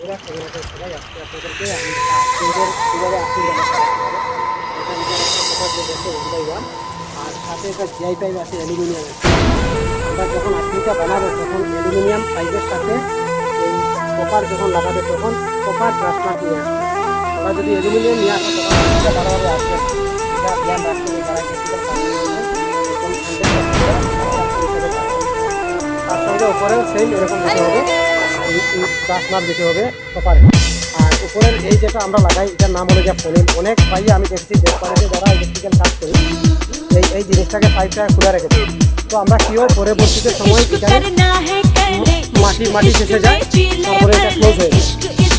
বন্ধুরা কেমন আছেন সবাই? আজকে আপনাদেরকে আমি আর্থিংয়ের কীভাবে আর্থিং ব্যবস্থা রাখতে হবে এটা নিজের একটা কথা বলে দেখে 1/1 আর সাথে একটা জিআই পাইপ আছে অ্যালুমিনিয়ামের। আমরা যখন আর্থিংটা বানাবো তখন অ্যালুমিনিয়াম পাইপের সাথে এই কপার যখন লাগাবে তখন কপার ট্রান্সফার নিয়ে আসবে। আমরা যদি অ্যালুমিনিয়াম নিয়ে আসে তখন আর্থিংটা ভালোভাবে আসবে না। এটা ধ্যান রাখতে হবে যারা ইলেকট্রিক্যাল কাজ করছে এরকম 100% তার সঙ্গে উপরেও সেম এরকম দিতে হবে, ট্রান্সফার দিতে হবে কপারে। আর উপরের এই যেটা আমরা লাগাই এটার নাম হলো যে ফোলিন। অনেক ভাই আমি দেখছি দেশপাড়াতে যারা ইলেকট্রিক্যাল কাজ করি এই জিনিসটাকে পাইপটা খুলে রেখেছি। তো আমরা কী হয় পরবর্তীতে সময় এখানে মাটি শেষে যায়, তারপরে এটা ক্লোজ হয়ে যায়,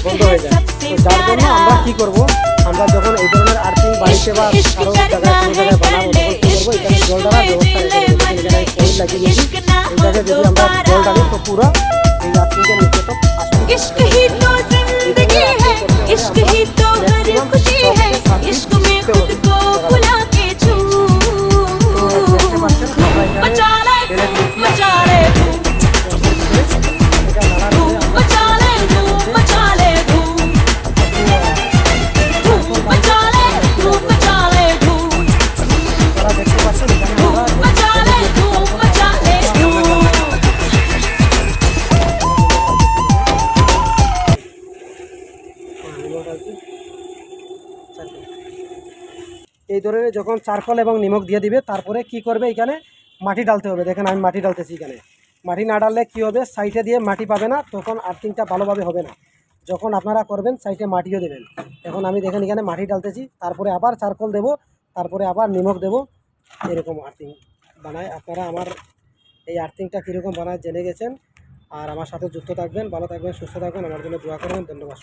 বন্ধ হয়ে যায়। তো যার জন্য আমরা কী করবো, আমরা যখন এই ধরনের আর্থিং বাড়িতে বা কারো জায়গায় কোনো জায়গায় বানাবো তখন কী করবো, এখানে জল ঢালার ব্যবস্থা রেখে দেবো। এখানে ফোন লাগিয়ে দিয়েছি, এই জায়গায় যদি আমরা জল ঢালি তো পুরো এই আর্থিংয়ের নিচে তো আসবে। इश्क ही तो जिंदगी है, इश्क ही तो हर खुशी है, इश्क में खुद को भुला के छू। मचा ले मचा ले मचा ले मचा ले मचा ले मचा ले मचा ले मचा ले। এই ধরনের যখন চারকোল এবং নিমক দিয়ে দিবে তারপরে কি করবে, এখানে মাটি ডালতে হবে। দেখেন আমি মাটি ডালতেছি, এখানে মাটি না ডাললে কি হবে, সাইডে দিয়ে মাটি পাবে না, তখন আর্থিংটা ভালোভাবে হবে না। যখন আপনারা করবেন সাইডে মাটিও দেবেন। এখন আমি দেখেন এখানে মাটি ডালতেছি, তারপরে আবার চারকোল দেবো, তারপরে আবার নিমক দেবো। এরকম আর্থিং বানায়। আপনারা আমার এই আর্থিংটা কীরকম বানায় জেনে গেছেন। আর আমার সাথে যুক্ত থাকবেন, ভালো থাকবেন, সুস্থ থাকবেন, আমার জন্য দোয়া করবেন। ধন্যবাদ।